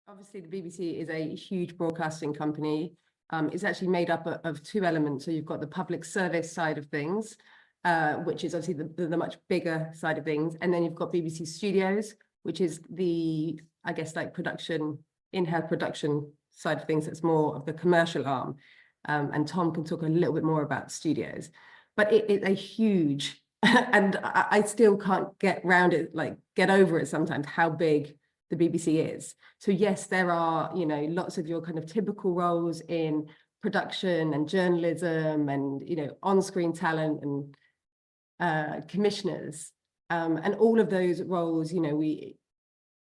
Obviously, the BBC is a huge broadcasting company. It's actually made up of two elements. So you've got the public service side of things, which is obviously the much bigger side of things. And then you've got BBC Studios, which is the, I guess, like production, in-house production side of things. That's more of the commercial arm. And Tom can talk a little bit more about studios. But it is a huge, and I still can't get around it, like get over it sometimes, how big the BBC is. So yes, there are, you know, lots of your kind of typical roles in production and journalism and, you know, on-screen talent and commissioners. And all of those roles, you know, we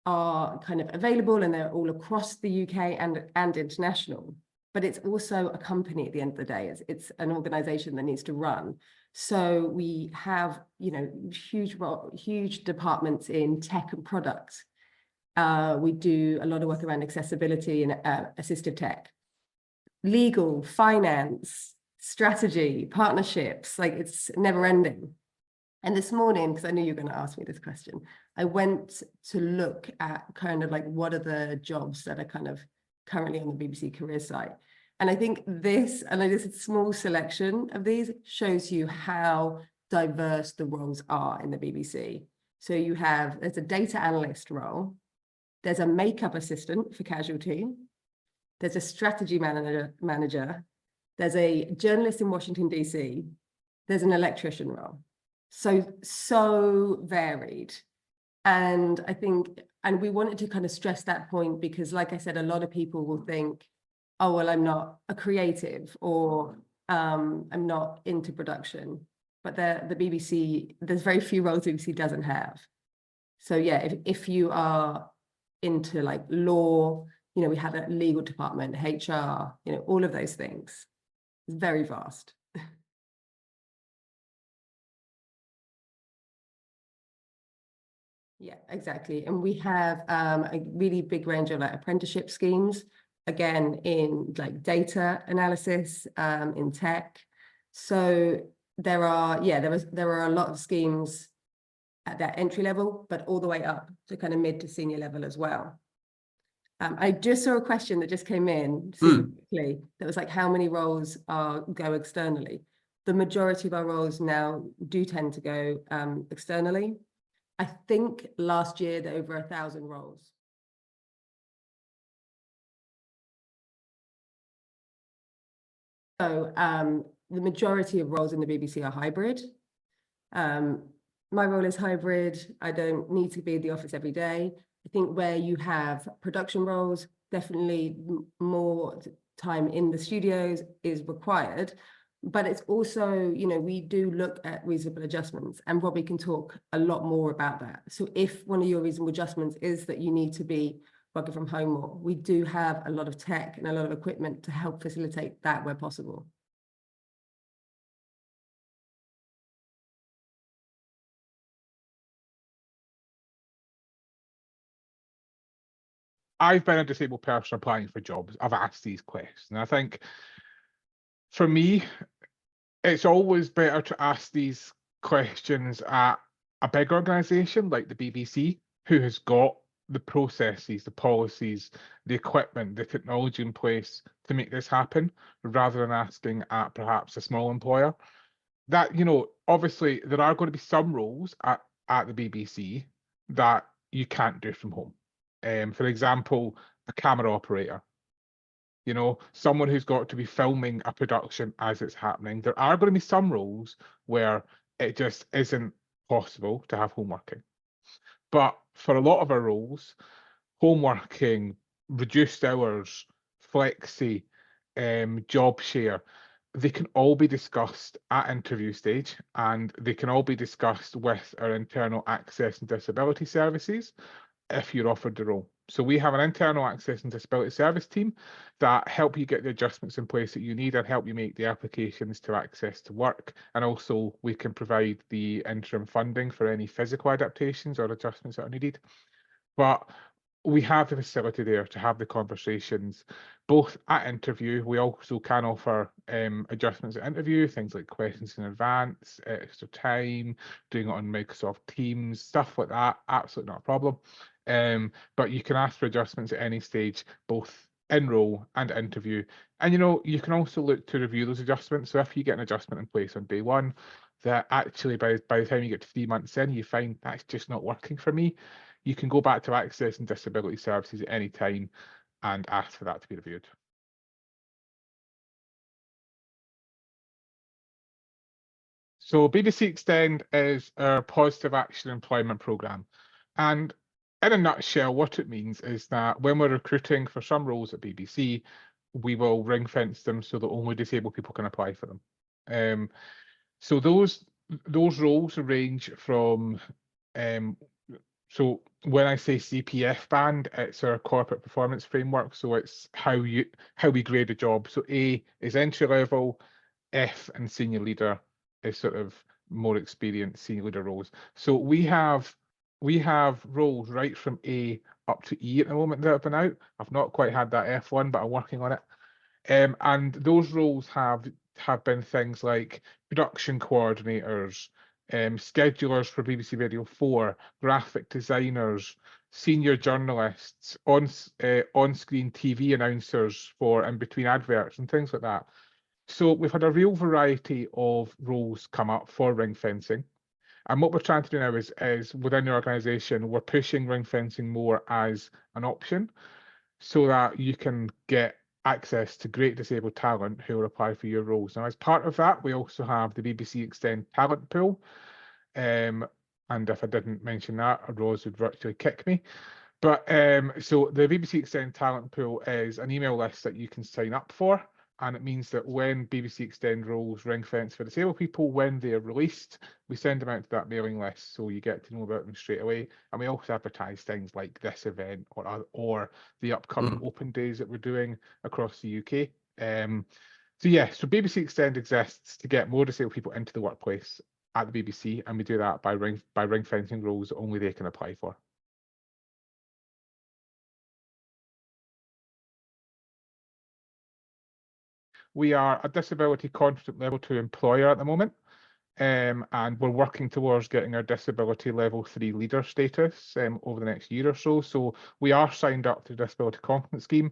are kind of available and they're all across the UK and international. But it's also a company at the end of the day. It's an organization that needs to run. So we have, you know, huge departments in tech and product. We do a lot of work around accessibility and assistive tech, legal, finance, strategy, partnerships, like it's never ending. And this morning, because I knew you were going to ask me this question, I went to look at kind of like what are the jobs that are kind of currently on the BBC career site. And I think this, and this is a small selection of these, shows you how diverse the roles are in the BBC. So you have, there's a data analyst role, there's a makeup assistant for casualty, there's a strategy manager, there's a journalist in Washington, DC, there's an electrician role. So varied. And I think, and we wanted to kind of stress that point because, like I said, a lot of people will think, oh, well, I'm not a creative or I'm not into production. But the BBC, there's very few roles the BBC doesn't have. So yeah, if you are into like law, you know, we have a legal department, HR, you know, all of those things. It's very vast. Yeah, exactly. And we have a really big range of like apprenticeship schemes, again, in like data analysis, in tech. So there are a lot of schemes at that entry level, but all the way up to kind of mid to senior level as well. I just saw a question that just came in super quickly that was like, how many roles go externally? The majority of our roles now do tend to go externally. I think last year there were over 1,000 roles. So the majority of roles in the BBC are hybrid. My role is hybrid. I don't need to be in the office every day. I think where you have production roles, definitely more time in the studios is required. But it's also, you know, we do look at reasonable adjustments, and Robbie can talk a lot more about that. So if one of your reasonable adjustments is that you need to be working from home more, we do have a lot of tech and a lot of equipment to help facilitate that where possible. I've been a disabled person applying for jobs. I've asked these questions. And I think for me, it's always better to ask these questions at a big organisation like the BBC, who has got the processes, the policies, the equipment, the technology in place to make this happen, rather than asking at perhaps a small employer. That, you know, obviously there are going to be some roles at the BBC that you can't do from home. For example, a camera operator, you know, someone who's got to be filming a production as it's happening. There are going to be some roles where it just isn't possible to have home working. But for a lot of our roles, home working, reduced hours, flexi, job share, they can all be discussed at interview stage, and they can all be discussed with our internal access and disability services if you're offered the role. So we have an internal access and disability service team that help you get the adjustments in place that you need and help you make the applications to access to work. And also we can provide the interim funding for any physical adaptations or adjustments that are needed. But we have the facility there to have the conversations, both at interview. We also can offer adjustments at interview, things like questions in advance, extra time, doing it on Microsoft Teams, stuff like that. Absolutely not a problem. But you can ask for adjustments at any stage, both in role and interview. And you can also look to review those adjustments. So if you get an adjustment in place on day one, that actually by the time you get to 3 months in, you find that's just not working for me, you can go back to Access and Disability Services at any time and ask for that to be reviewed. So BBC Extend is our positive action employment programme. And in a nutshell, what it means is that when we're recruiting for some roles at BBC, we will ring fence them so that only disabled people can apply for them. So those roles range from, so when I say CPF band, it's our corporate performance framework. So it's how we grade a job. So A is entry level, F and senior leader is sort of more experienced senior leader roles. So we have roles right from A up to E at the moment that have been out. I've not quite had that F1, but I'm working on it. And those roles have been things like production coordinators, schedulers for BBC Radio 4, graphic designers, senior journalists, on-screen TV announcers for in between adverts and things like that. So we've had a real variety of roles come up for ring fencing. And what we're trying to do now is within the organisation, we're pushing ring fencing more as an option so that you can get access to great disabled talent who will apply for your roles. Now, as part of that, we also have the BBC Extend talent pool. And if I didn't mention that, Roz would virtually kick me. But so the BBC Extend talent pool is an email list that you can sign up for. And it means that when BBC Extend roles ring fence for disabled people, when they are released, we send them out to that mailing list so you get to know about them straight away. And we also advertise things like this event or the upcoming open days that we're doing across the UK. So BBC Extend exists to get more disabled people into the workplace at the BBC, and we do that by ring fencing roles that only they can apply for. We are a disability confident level 2 employer at the moment, and we're working towards getting our disability level 3 leader status over the next year or so. So we are signed up to the Disability Confidence Scheme,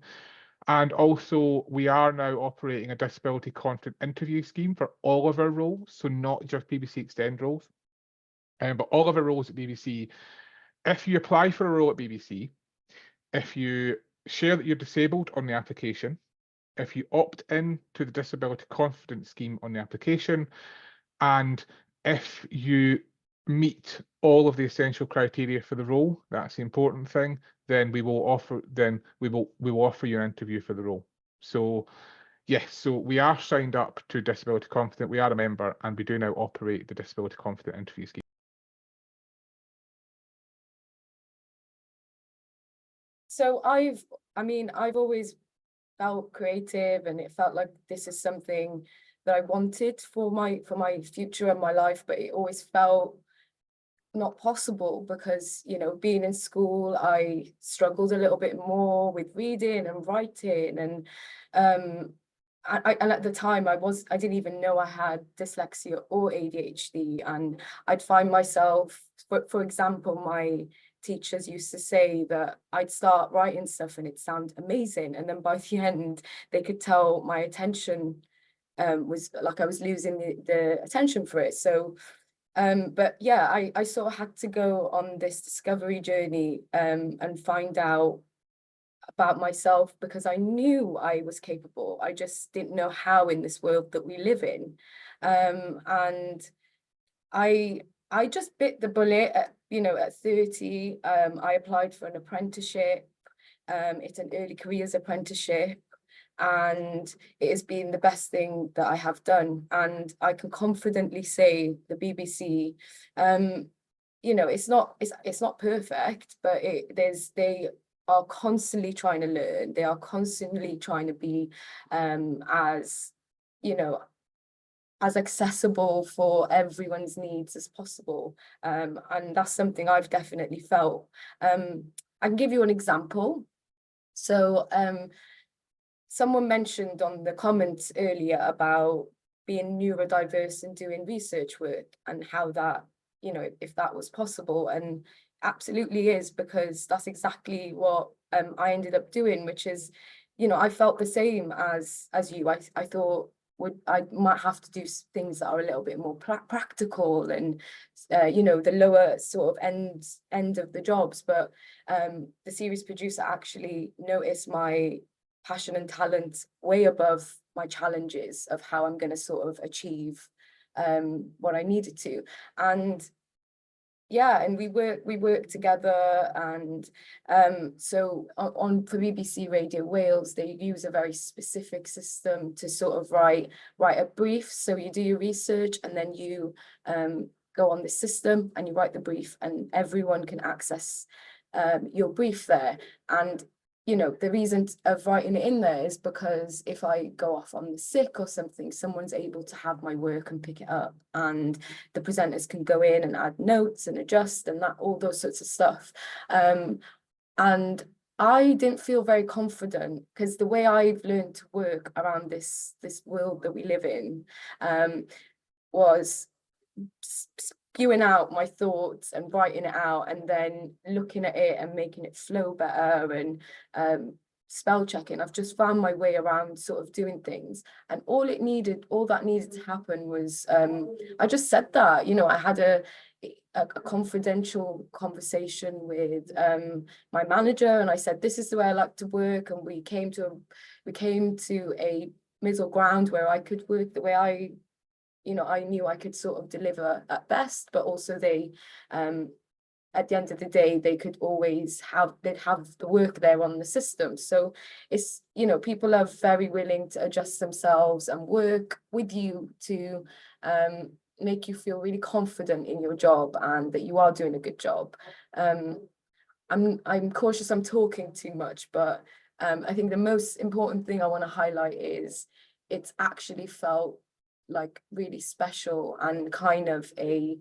and also we are now operating a disability confident interview scheme for all of our roles, so not just BBC Extend roles, but all of our roles at BBC. If you apply for a role at BBC, if you share that you're disabled on the application, if you opt in to the Disability Confidence Scheme on the application, and if you meet all of the essential criteria for the role, that's the important thing, then we will offer you an interview for the role. So yes, so we are signed up to Disability Confident, we are a member, and we do now operate the Disability Confident interview scheme. So I've always felt creative, and it felt like this is something that I wanted for my future and my life, but it always felt not possible because, being in school, I struggled a little bit more with reading and writing, and and at the time I didn't even know I had dyslexia or ADHD, and I'd find myself, for example, my teachers used to say that I'd start writing stuff and it'd sound amazing, and then by the end they could tell my attention was like I was losing the attention for it. So but yeah, I sort of had to go on this discovery journey and find out about myself, because I knew I was capable. I just didn't know how in this world that we live in. And I just bit the bullet at 30. I applied for an apprenticeship. It's an early careers apprenticeship, and it has been the best thing that I have done. And I can confidently say the BBC, it's not perfect, but they are constantly trying to learn. They are constantly trying to be as accessible for everyone's needs as possible, and that's something I've definitely felt. I can give you an example. So someone mentioned on the comments earlier about being neurodiverse and doing research work, and how that, if that was possible. And absolutely is, because that's exactly what I ended up doing, which is, you know, I felt the same as you. I thought I might have to do things that are a little bit more practical and you know, the lower sort of end of the jobs, but the series producer actually noticed my passion and talent way above my challenges of how I'm going to sort of achieve what I needed to. And yeah, and we work together, and so on for BBC Radio Wales, they use a very specific system to sort of write a brief. So you do your research, and then you go on the system and you write the brief, and everyone can access your brief there. And you know, the reason of writing it in there is because if I go off on the sick or something, someone's able to have my work and pick it up, and the presenters can go in and add notes and adjust and that, all those sorts of stuff. And I didn't feel very confident, because the way I've learned to work around this world that we live in was spewing out my thoughts and writing it out, and then looking at it and making it flow better, and spell checking. I've just found my way around sort of doing things, and all that needed to happen was I just said that, you know, I had a confidential conversation with my manager, and I said, this is the way I like to work, and we came to a middle ground where I could work the way I knew I could sort of deliver at best, but also they, at the end of the day, they could always they'd have the work there on the system. So it's, you know, people are very willing to adjust themselves and work with you to make you feel really confident in your job and that you are doing a good job. I'm cautious I'm talking too much, but I think the most important thing I want to highlight is it's actually felt like really special and kind of a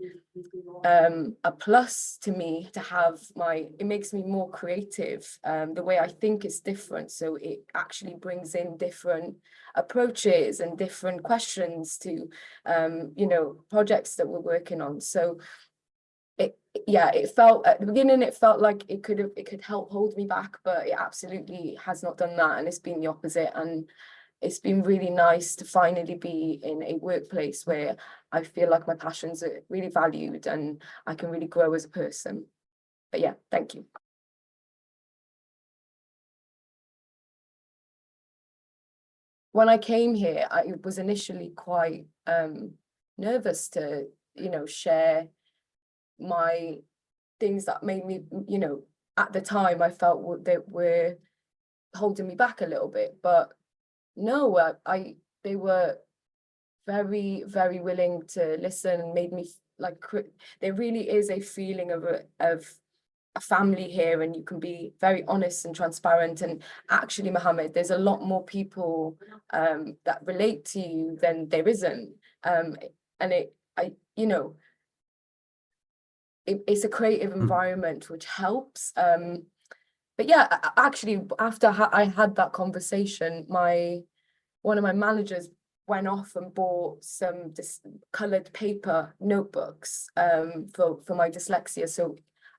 plus to me to have it makes me more creative. The way I think is different, so it actually brings in different approaches and different questions to you know, projects that we're working on. So it felt at the beginning, it felt like it could help hold me back, but it absolutely has not done that, and it's been the opposite. And it's been really nice to finally be in a workplace where I feel like my passions are really valued and I can really grow as a person. But yeah, thank you. When I came here, I was initially quite nervous to, you know, share my things that made me, you know, at the time I felt that were holding me back a little bit, but no, they were very, very willing to listen, and made me like, there really is a feeling of a family here, and you can be very honest and transparent. And actually, Mohammed, there's a lot more people that relate to you than there isn't. And you know, it's a creative environment which helps. But yeah, actually, after I had that conversation, one of my managers went off and bought some coloured paper notebooks for my dyslexia, so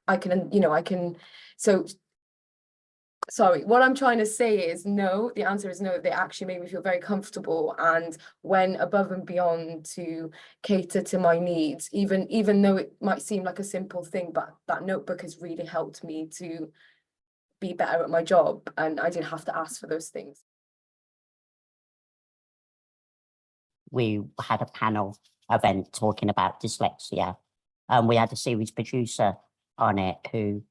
I can, so sorry, what I'm trying to say is no, the answer is no. They actually made me feel very comfortable and went above and beyond to cater to my needs, even though it might seem like a simple thing, but that notebook has really helped me to be better at my job, and I didn't have to ask for those things. We had a panel event talking about dyslexia, and we had a series producer on it who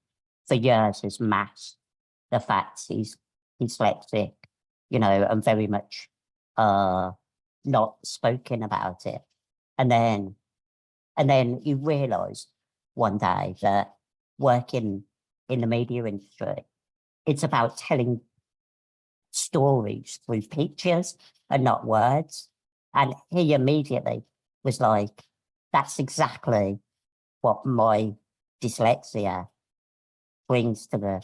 for years has masked the fact he's dyslexic, you know, and very much not spoken about it. And then you realise one day that working in the media industry, it's about telling stories through pictures and not words. And he immediately was like, that's exactly what my dyslexia brings to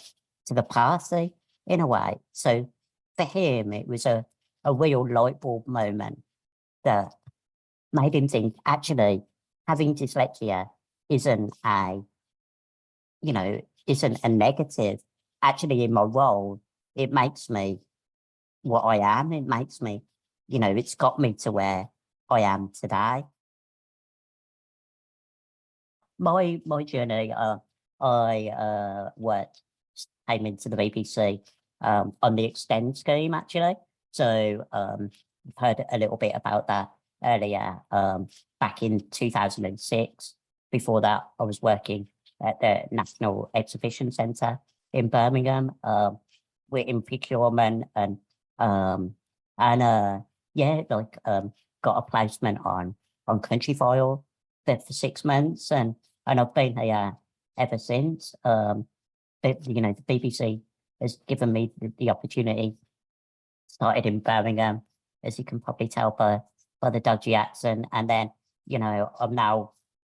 the party in a way. So for him, it was a real light bulb moment that made him think, actually, having dyslexia isn't a you know, isn't a negative. Actually, in my role, it makes me what I am. It makes me, you know, it's got me to where I am today. My journey, I came into the BBC on the Extend scheme, actually. So I've heard a little bit about that earlier, back in 2006. Before that, I was working at the National Exhibition Centre in Birmingham. We're in procurement and yeah, like got a placement on Country File for 6 months, and I've been here ever since. But, you know, the BBC has given me the opportunity. Started in Birmingham, as you can probably tell by the dodgy accent, and then, you know, I'm now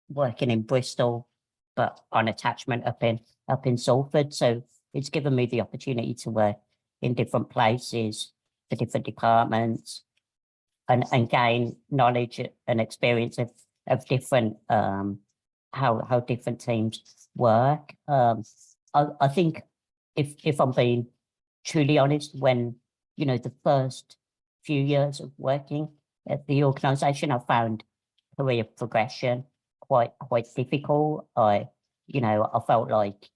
working in Bristol, but on attachment up in Salford. So it's given me the opportunity to work in different places for different departments, and gain knowledge and experience of different how different teams work. I think if I'm being truly honest, when, you know, the first few years of working at the organisation, I found career progression quite difficult. I felt like,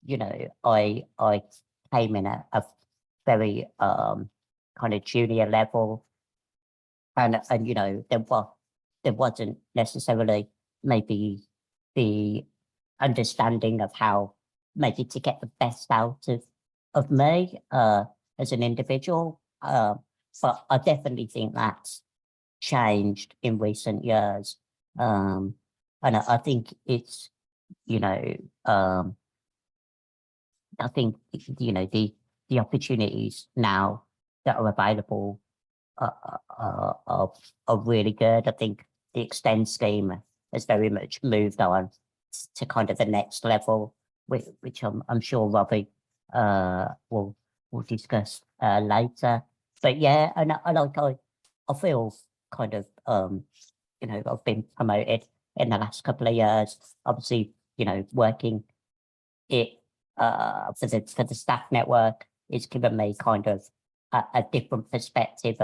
you know, I came in at a very kind of junior level, and you know, there wasn't necessarily maybe the understanding of how maybe to get the best out of me as an individual. But I definitely think that's changed in recent years. And I think it's, you know, I think, you know, the opportunities now that are available are really good. I think the Extend scheme has very much moved on to kind of the next level, which I'm sure Robbie will discuss later. But yeah, and I feel kind of you know, I've been promoted in the last couple of years. Obviously, you know, working it for the staff network, it's given me kind of a different perspective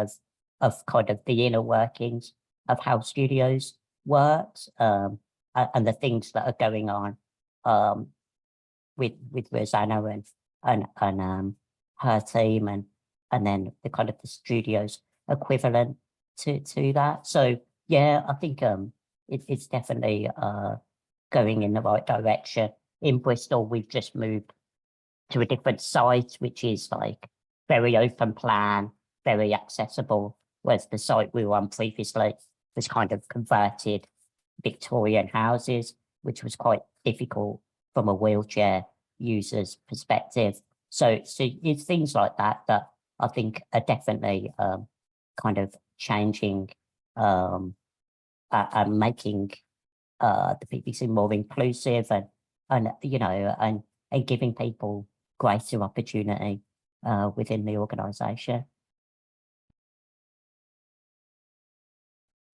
of kind of the inner workings of how studios works, and the things that are going on with Rozana and her team, and then the kind of the studios equivalent to that. So yeah, I think it's definitely going in the right direction. In Bristol, we've just moved to a different site, which is like very open plan, very accessible, whereas the site we were on previously was kind of converted Victorian houses, which was quite difficult from a wheelchair user's perspective. So it's things like that I think are definitely kind of changing and making the BBC more inclusive, and you know, and giving people greater opportunity within the organisation.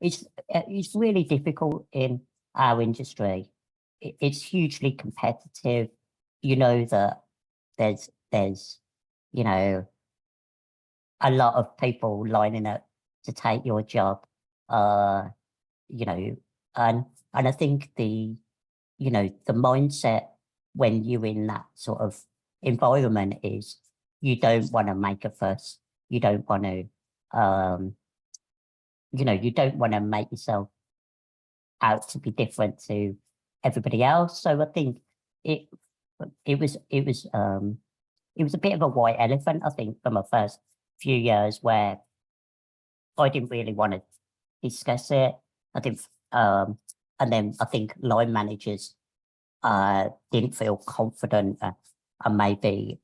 It's really difficult in our industry. It's hugely competitive. You know that there's you know, a lot of people lining up to take your job. You know, and I think the mindset when you're in that sort of environment is you don't want to make a fuss. You don't want to, you know, you don't want to make yourself out to be different to everybody else. So I think it was a bit of a white elephant, I think, for my first few years, where I didn't really want to discuss it. I think, and then I think line managers didn't feel confident and maybe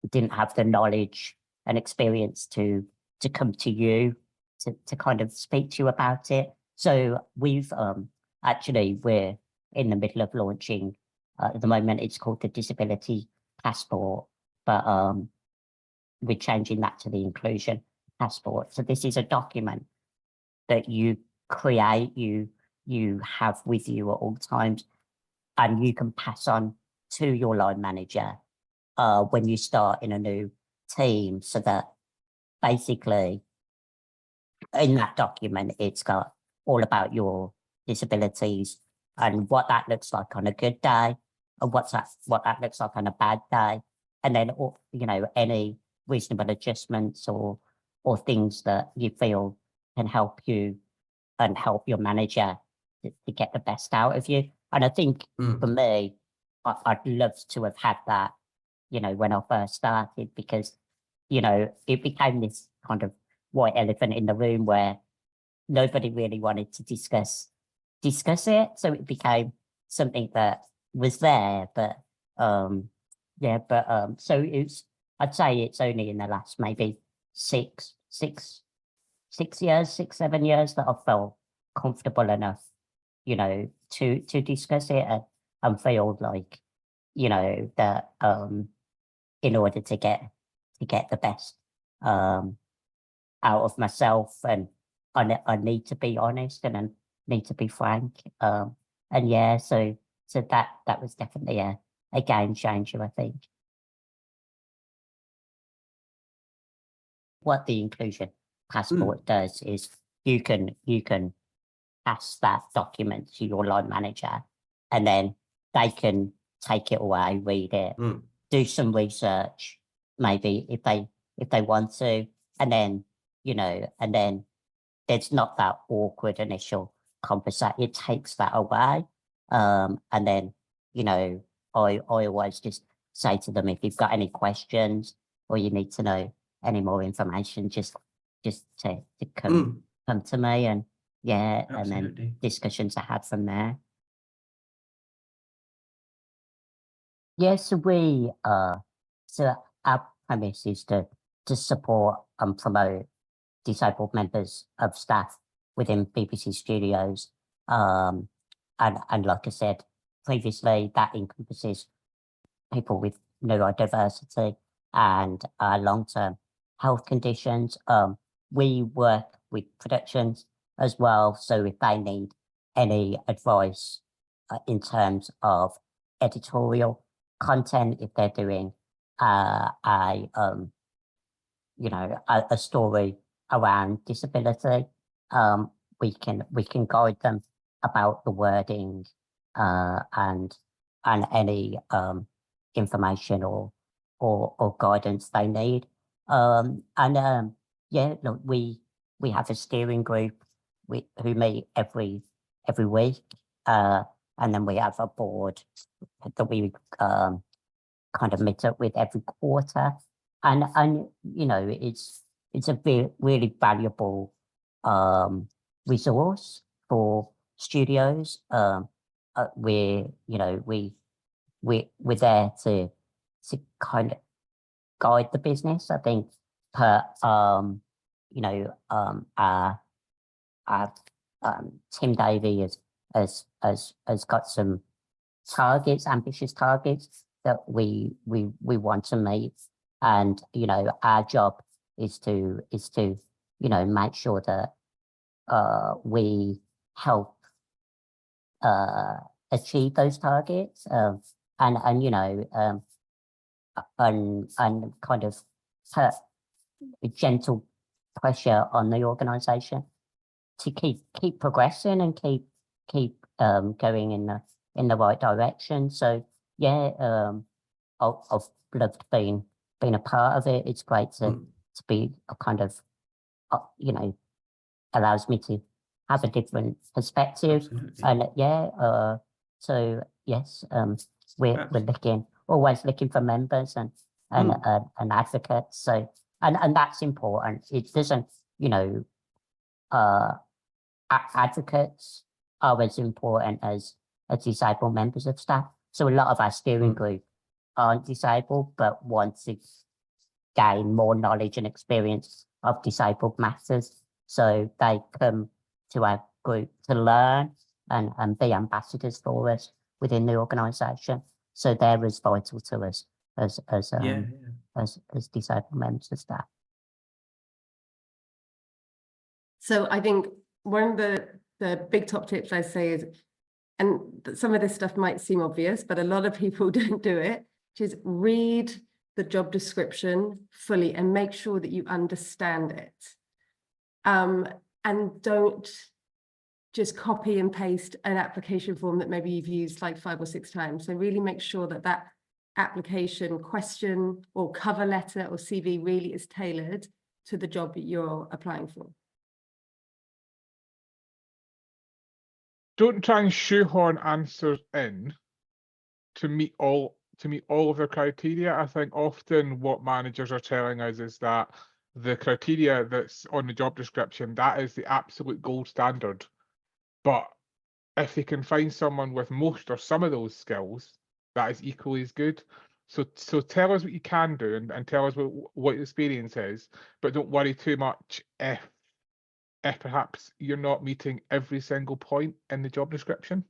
didn't have the knowledge and experience to come to you to kind of speak to you about it. So we've actually, we're in the middle of launching at the moment. It's called the Disability Passport, but we're changing that to the Inclusion Passport. So this is a document that you create, you have with you at all times, and you can pass on to your line manager when you start in a new team, so that basically in that document, it's got all about your disabilities and what that looks like on a good day and what that looks like on a bad day. And then, you know, any reasonable adjustments or things that you feel can help you and help your manager to get the best out of you. And I think for me, I'd love to have had that, you know, when I first started, because, you know, it became this kind of white elephant in the room where nobody really wanted to discuss it. So it became something that was there, but so I'd say it's only in the last maybe 6, 7 years that I've felt comfortable enough, you know, to discuss it and feel like, you know, that in order to get the best out of myself, and I need to be honest and I need to be frank. And yeah, so that was definitely a game changer, I think. What the inclusion passport does is you can pass that document to your line manager, and then they can take it away, read it, do some research, maybe if they want to, and then, you know, and then there's not that awkward initial conversation. It takes that away. And then, you know, I always just say to them, if you've got any questions or you need to know any more information, just to come to me, and yeah, Absolutely. and then discussions are had from there. Yeah, so our premise is to support and promote disabled members of staff within BBC Studios. And like I said previously, that encompasses people with neurodiversity and long-term health conditions. We work with productions as well, so if they need any advice in terms of editorial content, if they're doing a story around disability, we can guide them about the wording and any information or guidance they need. Yeah, look, we have a steering group who meet every week, and then we have a board that we kind of meet up with every quarter, and you know, it's a really valuable resource for studios. We're there to kind of guide the business. I think Tim Davey has got some targets, ambitious targets that we want to meet, and you know, our job is to make sure that we help achieve those targets, and you know, and kind of put a gentle pressure on the organisation to keep progressing and keep going in the right direction. So yeah, I've loved being a part of it. It's great to be a kind of allows me to have a different perspective. Absolutely. And yeah, so yes, we're always looking for members and advocates. So and that's important. It doesn't, you know, advocates are as important as disabled members of staff. So a lot of our steering group aren't disabled, but want to gain more knowledge and experience of disabled matters. So they come to our group to learn and be ambassadors for us within the organisation. So they're as vital to us as disabled members of staff. So I think one of the big top tips I say is and some of this stuff might seem obvious, but a lot of people don't do it, which is read the job description fully and make sure that you understand it. And don't just copy and paste an application form that maybe you've used like 5 or 6 times. So really make sure that that application question or cover letter or CV really is tailored to the job that you're applying for. Don't try and shoehorn answers in to meet all of the criteria. I think often what managers are telling us is that the criteria that's on the job description, that is the absolute gold standard. But if they can find someone with most or some of those skills, that is equally as good. So tell us what you can do and tell us what your experience is, but don't worry too much if perhaps you're not meeting every single point in the job description.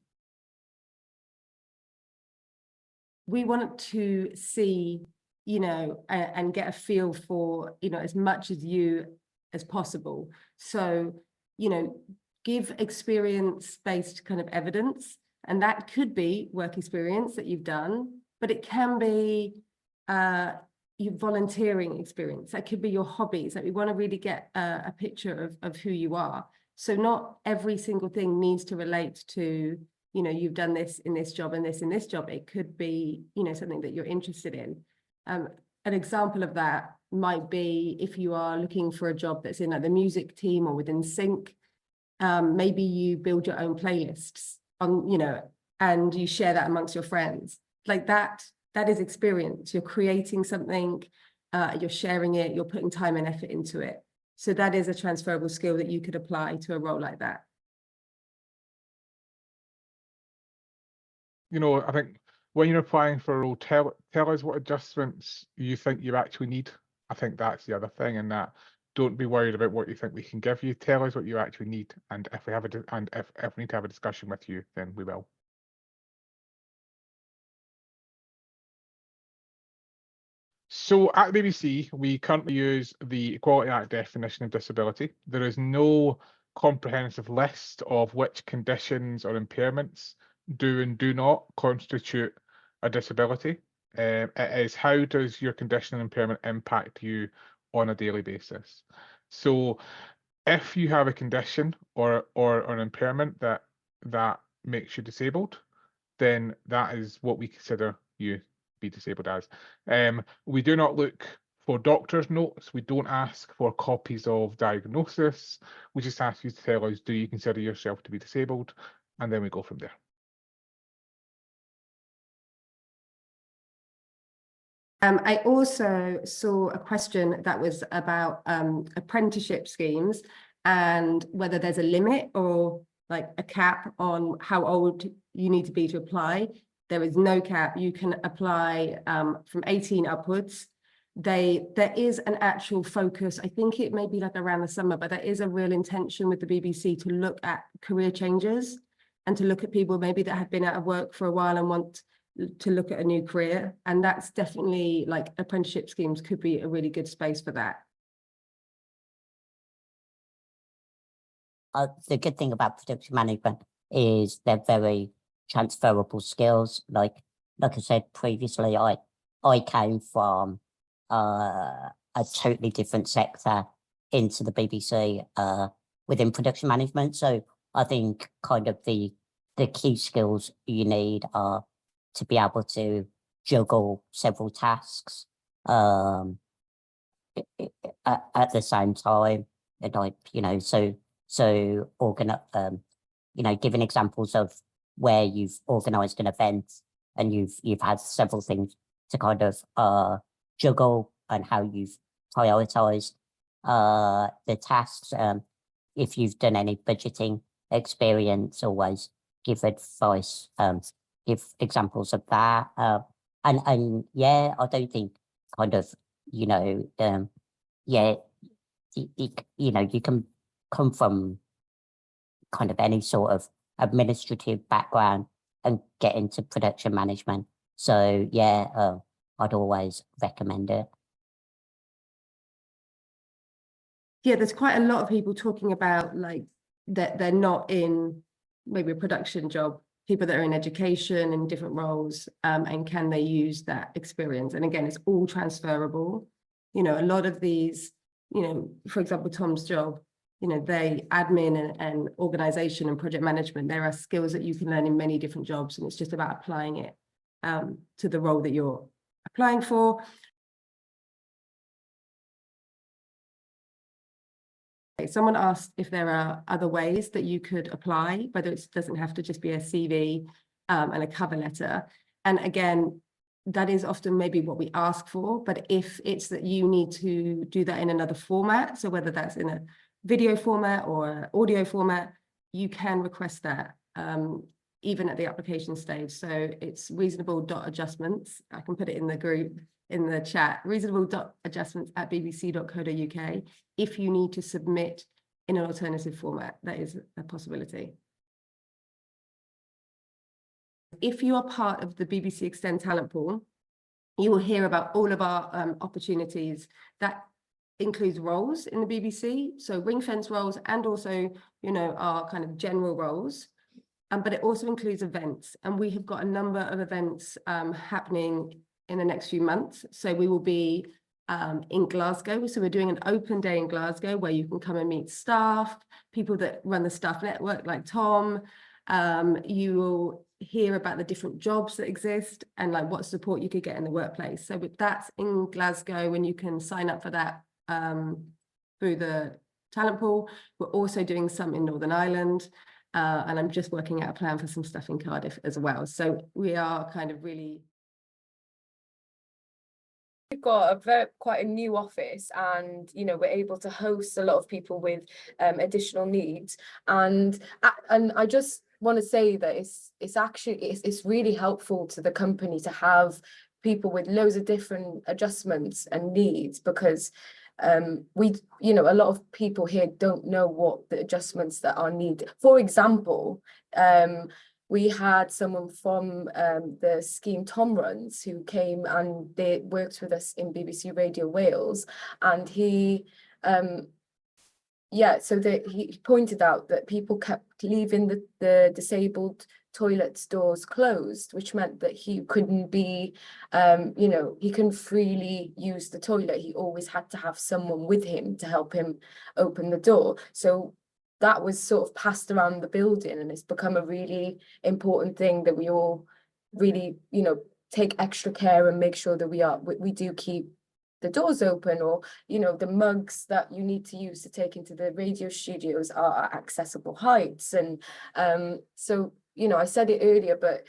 We want to see, you know, and get a feel for, you know, as much as you as possible. So, you know, give experience-based kind of evidence, and that could be work experience that you've done, but it can be your volunteering experience. That could be your hobbies. Like we want to really get a picture of who you are. So not every single thing needs to relate to, you know, you've done this in this job and this in this job. It could be, you know, something that you're interested in. An example of that might be if you are looking for a job that's in like the music team or within sync. Maybe you build your own playlists on, you know, and you share that amongst your friends. Like that is experience. You're creating something, you're sharing it, you're putting time and effort into it. So that is a transferable skill that you could apply to a role like that. You know, I think when you're applying for a role, tell us what adjustments you think you actually need. I think that's the other thing, and that don't be worried about what you think we can give you. Tell us what you actually need, and if we have if we need to have a discussion with you, then we will. So at the BBC, we currently use the Equality Act definition of disability. There is no comprehensive list of which conditions or impairments do and do not constitute a disability. It is how does your condition and impairment impact you on a daily basis. So if you have a condition or an impairment that makes you disabled, then that is what we consider you be disabled as. We do not look for doctor's notes. We don't ask for copies of diagnosis. We just ask you to tell us, do you consider yourself to be disabled? And then we go from there. I also saw a question that was about apprenticeship schemes and whether there's a limit or like a cap on how old you need to be to apply. There is no cap. You can apply from 18 upwards. There is an actual focus. I think it may be like around the summer, but there is a real intention with the BBC to look at career changes and to look at people maybe that have been out of work for a while and want to look at a new career. And that's definitely like apprenticeship schemes could be a really good space for that. The good thing about production management is they're very transferable skills. Like I said previously, I came from a totally different sector into the BBC within production management. So I think kind of the key skills you need are to be able to juggle several tasks at the same time, and like, you know, so you know, giving examples of where you've organized an event and you've had several things to kind of juggle, and how you've prioritized the tasks. If you've done any budgeting experience, always give advice, give examples of that. And yeah, I don't think kind of, you know, yeah, you know, you can come from kind of any sort of administrative background and get into production management. So yeah, I'd always recommend it. Yeah, there's quite a lot of people talking about like that they're not in maybe a production job people that are in education in different roles, and can they use that experience? And again, it's all transferable. You know, a lot of these, you know, for example, Tom's job, you know, they admin and organization and project management, there are skills that you can learn in many different jobs, and it's just about applying it to the role that you're applying for. Someone asked if there are other ways that you could apply, whether it doesn't have to just be a CV and a cover letter. And again, that is often maybe what we ask for, but if it's that you need to do that in another format, so whether that's in a video format or audio format, you can request that even at the application stage. So it's reasonable.adjustments. I can put it in the group, in the chat, reasonable.adjustments@bbc.co.uk. If you need to submit in an alternative format, that is a possibility. If you are part of the BBC Extend Talent Pool, you will hear about all of our opportunities. That includes roles in the BBC, so ring-fence roles, and also, you know, our kind of general roles. But it also includes events, and we have got a number of events happening in the next few months. So we will be in Glasgow. So we're doing an open day in Glasgow where you can come and meet staff, people that run the staff network like Tom. You will hear about the different jobs that exist and like what support you could get in the workplace. So that's in Glasgow, and you can sign up for that through the talent pool. We're also doing some in Northern Ireland. And I'm just working out a plan for some stuff in Cardiff as well. So we are kind of really... We've got quite a new office, and you know, we're able to host a lot of people with additional needs, and I just want to say that it's really helpful to the company to have people with loads of different adjustments and needs, because you know, a lot of people here don't know what the adjustments that are needed. For example, we had someone from the scheme Tom runs who came and they worked with us in BBC Radio Wales, and he he pointed out that people kept leaving the disabled toilets doors closed, which meant that he couldn't be you know, he couldn't freely use the toilet. He always had to have someone with him to help him open the door. So that was sort of passed around the building, and it's become a really important thing that we all really, you know, take extra care and make sure that we do keep the doors open, or, you know, the mugs that you need to use to take into the radio studios are at accessible heights. And so, you know, I said it earlier, but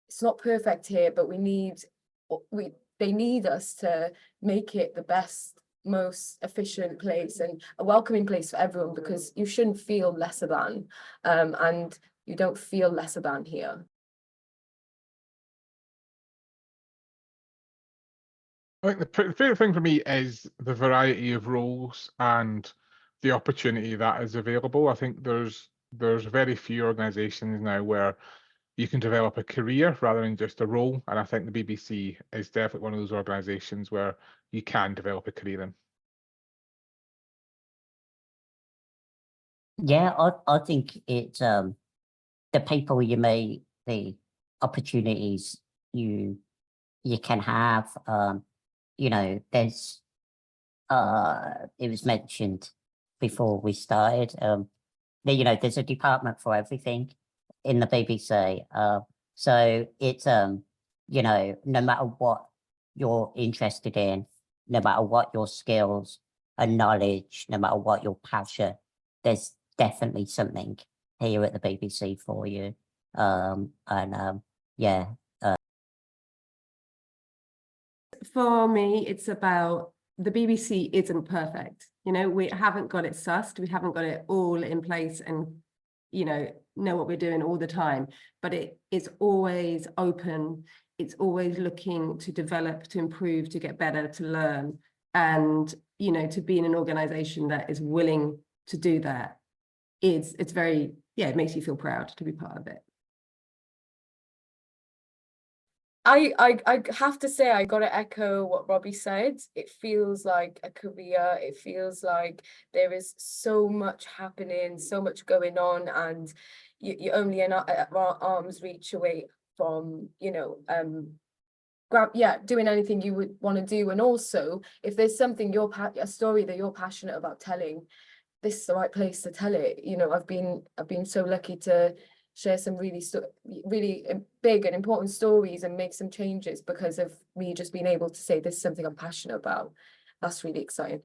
it's not perfect here, but they need us to make it the best, most efficient place and a welcoming place for everyone, because you shouldn't feel lesser than, and you don't feel lesser than here. I think the favourite thing for me is the variety of roles and the opportunity that is available. I think there's very few organisations now where you can develop a career rather than just a role, and I think the BBC is definitely one of those organisations where you can develop a career in. Yeah, I think it's the people you meet, the opportunities you can have. You know, there's it was mentioned before we started. You know, there's a department for everything in the BBC. So it's you know, no matter what you're interested in, no matter what your skills and knowledge, no matter what your passion, there's definitely something here at the BBC for you. Yeah. For me, it's about the BBC isn't perfect. You know, we haven't got it sussed. We haven't got it all in place and, you know what we're doing all the time. But it's always open. It's always looking to develop, to improve, to get better, to learn. And, you know, to be in an organisation that is willing to do that, it's very, yeah, it makes you feel proud to be part of it. I have to say, I got to echo what Robbie said. It feels like a career. It feels like there is so much happening, so much going on. And, you're only at our arm's reach away from, you know, doing anything you would want to do. And also, if there's something a story that you're passionate about telling, this is the right place to tell it. You know, I've been so lucky to share some really big and important stories and make some changes because of me just being able to say this is something I'm passionate about. That's really exciting.